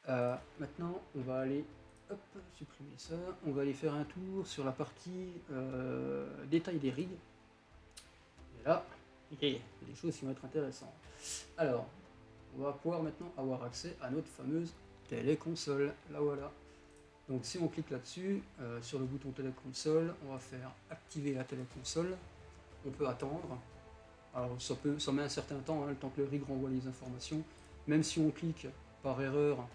Maintenant, on va aller, hop, supprimer ça. On va aller faire un tour sur la partie détail des rigs. Et là, il y a des choses qui vont être intéressantes. Alors, on va pouvoir maintenant avoir accès à notre fameuse téléconsole. La voilà. Donc si on clique là-dessus, sur le bouton téléconsole, on va faire activer la téléconsole. On peut attendre. Alors ça met un certain temps, hein, le temps que le rig renvoie les informations. Même si on clique par erreur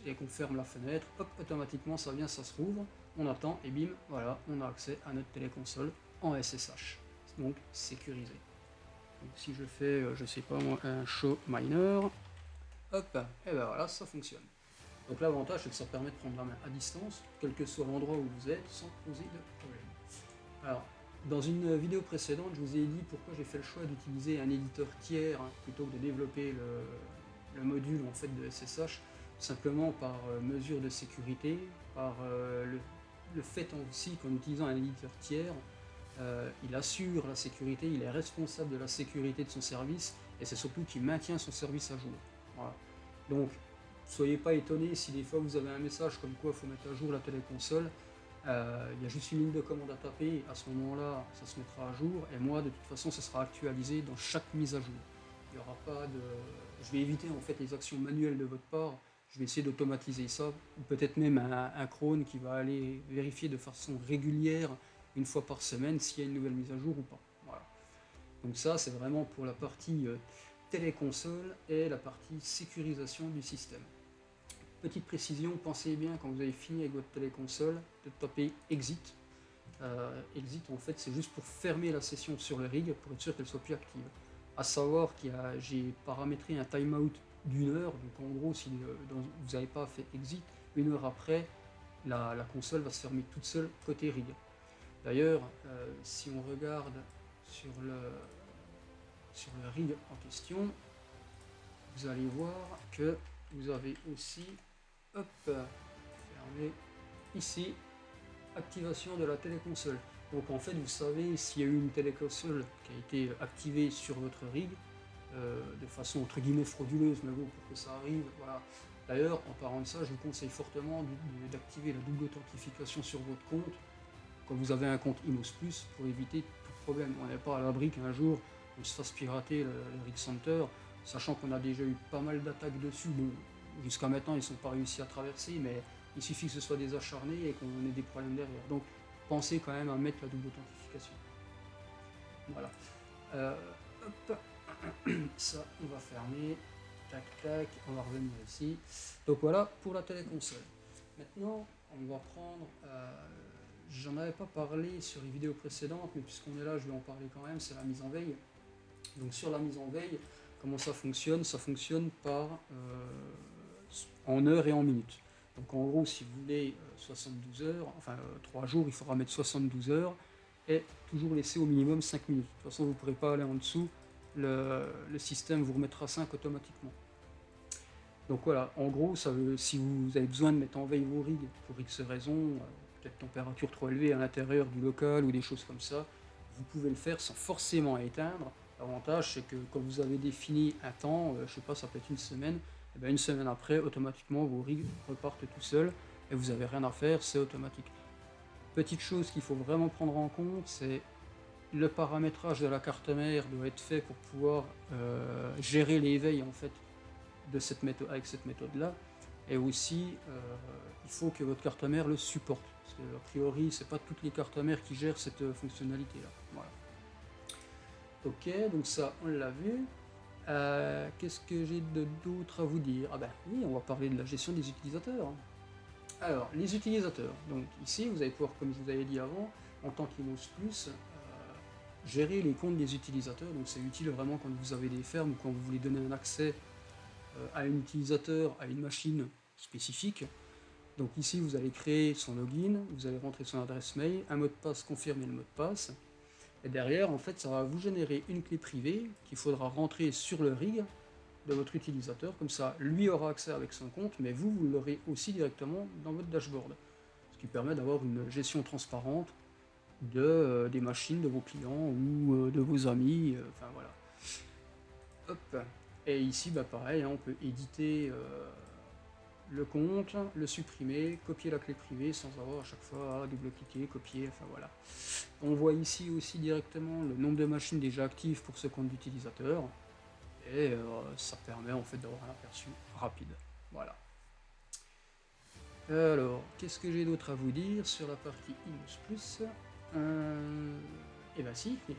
et qu'on ferme la fenêtre, hop, automatiquement ça vient, ça se rouvre, on attend et bim, voilà, on a accès à notre téléconsole en SSH. Donc sécurisé. Donc si je fais, je sais pas moi, un show miner, hop, et ben voilà, ça fonctionne. Donc l'avantage c'est que ça permet de prendre la main à distance, quel que soit l'endroit où vous êtes, sans poser de problème. Alors, dans une vidéo précédente, je vous ai dit pourquoi j'ai fait le choix d'utiliser un éditeur tiers hein, plutôt que de développer le module en fait de SSH, simplement par mesure de sécurité, par le fait aussi qu'en utilisant un éditeur tiers, il assure la sécurité, il est responsable de la sécurité de son service, et c'est surtout qu'il maintient son service à jour. Voilà. Donc, soyez pas étonnés si des fois vous avez un message comme quoi il faut mettre à jour la téléconsole. Il y a juste une ligne de commande à taper, à ce moment-là, ça se mettra à jour, et moi, de toute façon, ça sera actualisé dans chaque mise à jour. Il n'y aura pas de... Je vais éviter en fait les actions manuelles de votre part, je vais essayer d'automatiser ça, ou peut-être même un cron qui va aller vérifier de façon régulière, une fois par semaine, s'il y a une nouvelle mise à jour ou pas. Voilà. Donc ça, c'est vraiment pour la partie téléconsole et la partie sécurisation du système. Petite précision, pensez bien quand vous avez fini avec votre téléconsole de taper exit. Exit en fait c'est juste pour fermer la session sur le rig pour être sûr qu'elle soit plus active. A savoir que j'ai paramétré un timeout d'1 heure, donc en gros si vous n'avez pas fait exit, 1 heure après la console va se fermer toute seule côté rig. D'ailleurs si on regarde sur le rig en question, vous allez voir que vous avez aussi, hop, fermé ici, activation de la téléconsole. Donc en fait vous savez s'il y a eu une téléconsole qui a été activée sur votre rig de façon entre guillemets frauduleuse, mais bon pour que ça arrive, voilà. D'ailleurs en parlant de ça, je vous conseille fortement d'activer la double authentification sur votre compte quand vous avez un compte Imos Plus pour éviter tout problème. On n'est pas à l'abri qu'un jour on se fasse pirater le Rig Center, sachant qu'on a déjà eu pas mal d'attaques dessus. Bon, jusqu'à maintenant ils ne sont pas réussi à traverser, mais il suffit que ce soit des acharnés et qu'on ait des problèmes derrière. Donc pensez quand même à mettre la double authentification. Voilà. Hop. Ça on va fermer. Tac tac, on va revenir ici. Donc voilà pour la téléconsole. Maintenant on va prendre... j'en avais pas parlé sur les vidéos précédentes, mais puisqu'on est là, je vais en parler quand même, c'est la mise en veille. Donc sur la mise en veille, comment ça fonctionne? Ça fonctionne par en heures et en minutes. Donc en gros, si vous voulez 72 heures, enfin 3 jours, il faudra mettre 72 heures et toujours laisser au minimum 5 minutes. De toute façon, vous ne pourrez pas aller en dessous, le système vous remettra 5 automatiquement. Donc voilà, en gros, si vous avez besoin de mettre en veille vos rigs pour X raisons, peut-être température trop élevée à l'intérieur du local ou des choses comme ça, vous pouvez le faire sans forcément éteindre. L'avantage c'est que quand vous avez défini un temps, je sais pas, ça peut être une semaine, et bien une semaine après, automatiquement vos rigs repartent tout seuls et vous n'avez rien à faire, c'est automatique. Petite chose qu'il faut vraiment prendre en compte, c'est le paramétrage de la carte mère doit être fait pour pouvoir gérer les veilles en fait de cette méthode, avec cette méthode là, et aussi il faut que votre carte mère le supporte, parce que a priori c'est pas toutes les cartes mères qui gèrent cette fonctionnalité là. Voilà. Ok, donc ça on l'a vu. Qu'est-ce que j'ai d'autre à vous dire? Ah ben oui, on va parler de la gestion des utilisateurs. Alors, les utilisateurs, donc ici vous allez pouvoir, comme je vous avais dit avant, en tant qu'Imos Plus, gérer les comptes des utilisateurs. Donc c'est utile vraiment quand vous avez des fermes ou quand vous voulez donner un accès à un utilisateur, à une machine spécifique. Donc ici vous allez créer son login, vous allez rentrer son adresse mail, un mot de passe, confirmer le mot de passe, et derrière en fait ça va vous générer une clé privée qu'il faudra rentrer sur le rig de votre utilisateur, comme ça lui aura accès avec son compte, mais vous l'aurez aussi directement dans votre dashboard, ce qui permet d'avoir une gestion transparente des machines de vos clients ou de vos amis, enfin voilà. Hop. Et ici, bah pareil, hein, on peut éditer le compte, le supprimer, copier la clé privée sans avoir à chaque fois à double-cliquer, copier, enfin voilà. On voit ici aussi directement le nombre de machines déjà actives pour ce compte d'utilisateur, et ça permet en fait d'avoir un aperçu rapide. Voilà. Alors, qu'est-ce que j'ai d'autre à vous dire sur la partie Imos Plus? Et ben si, sur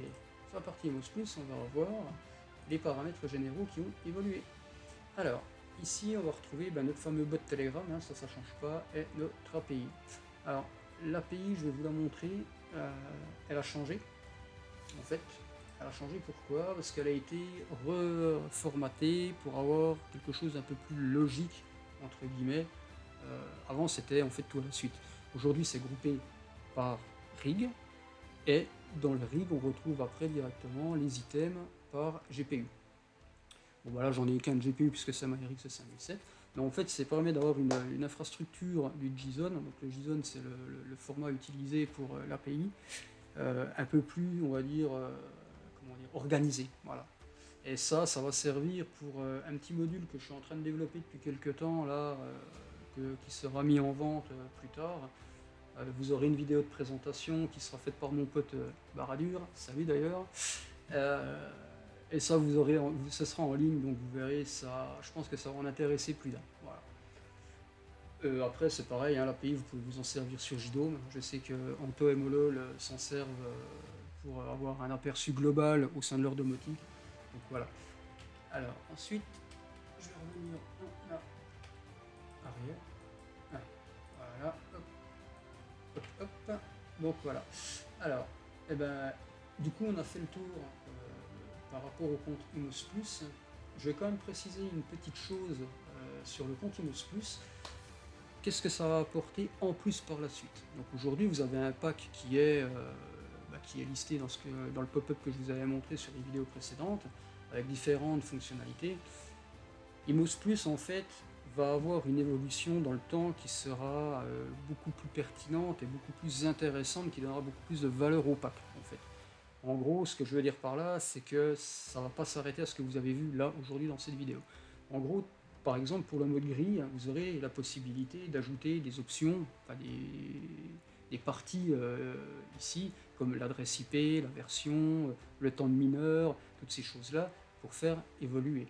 la partie Imos Plus, on va revoir les paramètres généraux qui ont évolué. Alors, ici, on va retrouver notre fameux bot Telegram, hein, ça ne change pas, et notre API. Alors, l'API, je vais vous la montrer, elle a changé, en fait. Elle a changé pourquoi? Parce qu'elle a été reformatée pour avoir quelque chose d'un peu plus logique, entre guillemets. Avant, c'était en fait tout à la suite. Aujourd'hui, c'est groupé par rig, et dans le rig, on retrouve après directement les items par GPU. Bon, voilà, j'en ai qu'un de GPU puisque c'est ma RX 5007. Mais en fait, ça permet d'avoir une infrastructure du JSON. Donc le JSON, c'est le format utilisé pour l'API, un peu plus, on va dire, organisé. Voilà. Et ça va servir pour un petit module que je suis en train de développer depuis quelques temps, là, qui sera mis en vente plus tard. Vous aurez une vidéo de présentation qui sera faite par mon pote Baradur, salut d'ailleurs. Et ça, ce sera en ligne, donc vous verrez, ça, je pense que ça va en intéresser plus d'un. Voilà. Après, c'est pareil, hein, l'API, vous pouvez vous en servir sur JDOM. Je sais que Anto et Molol s'en servent pour avoir un aperçu global au sein de leur domotique. Donc voilà. Alors, ensuite, je vais revenir en arrière. Ah, voilà. Hop, hop, hop. Donc voilà. Alors, du coup, on a fait le tour par rapport au compte Imos Plus. Je vais quand même préciser une petite chose sur le compte Imos Plus. Qu'est-ce que ça va apporter en plus par la suite? Donc aujourd'hui, vous avez un pack qui est listé dans le pop-up que je vous avais montré sur les vidéos précédentes, avec différentes fonctionnalités. Imos Plus, en fait, va avoir une évolution dans le temps qui sera beaucoup plus pertinente et beaucoup plus intéressante, qui donnera beaucoup plus de valeur au pack, en fait. En gros, ce que je veux dire par là, c'est que ça ne va pas s'arrêter à ce que vous avez vu là, aujourd'hui, dans cette vidéo. En gros, par exemple, pour le mode gris, vous aurez la possibilité d'ajouter des options, enfin des parties ici, comme l'adresse IP, la version, le temps de mineur, toutes ces choses-là, pour faire évoluer.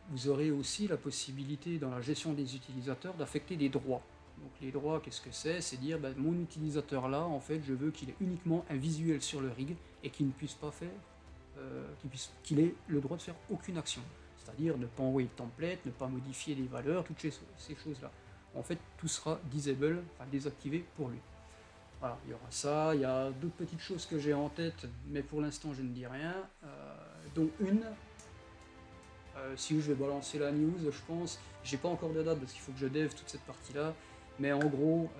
Vous aurez aussi la possibilité, dans la gestion des utilisateurs, d'affecter des droits. Donc les droits, qu'est-ce que c'est? C'est dire, mon utilisateur là, en fait, je veux qu'il ait uniquement un visuel sur le rig et qu'il ne puisse pas faire, qu'il ait le droit de faire aucune action. C'est-à-dire ne pas envoyer de template, ne pas modifier des valeurs, toutes ces choses-là. En fait, tout sera disable, enfin désactivé pour lui. Voilà, il y aura ça, il y a d'autres petites choses que j'ai en tête, mais pour l'instant je ne dis rien. Dont une, si je vais balancer la news, je pense, j'ai pas encore de date parce qu'il faut que je dev toute cette partie-là, mais en gros,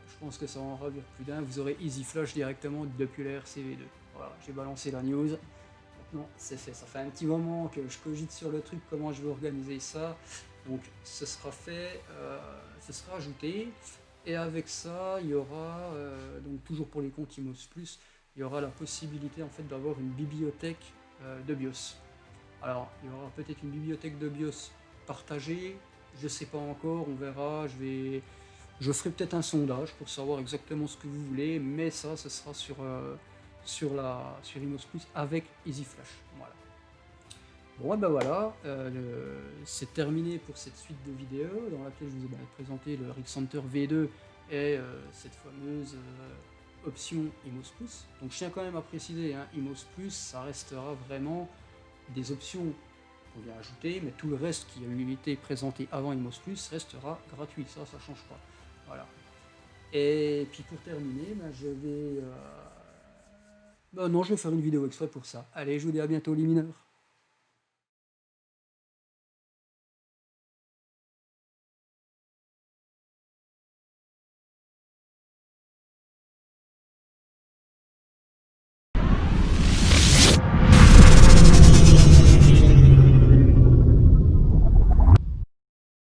je pense que ça en ravir plus d'un. Vous aurez Easy Flash directement depuis la RCV2. Voilà, j'ai balancé la news. Maintenant, c'est fait. Ça fait un petit moment que je cogite sur le truc, comment je vais organiser ça. Donc, ce sera fait, ce sera ajouté. Et avec ça, il y aura, donc toujours pour les comptes Imos Plus, il y aura la possibilité en fait d'avoir une bibliothèque de BIOS. Alors, il y aura peut-être une bibliothèque de BIOS partagée, je sais pas encore, on verra, je ferai peut-être un sondage pour savoir exactement ce que vous voulez, mais ça, ce sera sur Imos Plus avec Easy Flash. Voilà. Bon, ben voilà, c'est terminé pour cette suite de vidéos dans laquelle je vous ai présenté le Rig Center V2 et cette fameuse option Imos Plus. Donc je tiens quand même à préciser, hein, Imos Plus, ça restera vraiment des options qu'on vient ajouter, mais tout le reste qui a eu été présenté avant Imos Plus restera gratuit, ça change pas. Voilà. Et puis pour terminer, je vais... non, je vais faire une vidéo exprès pour ça. Allez, je vous dis à bientôt les mineurs.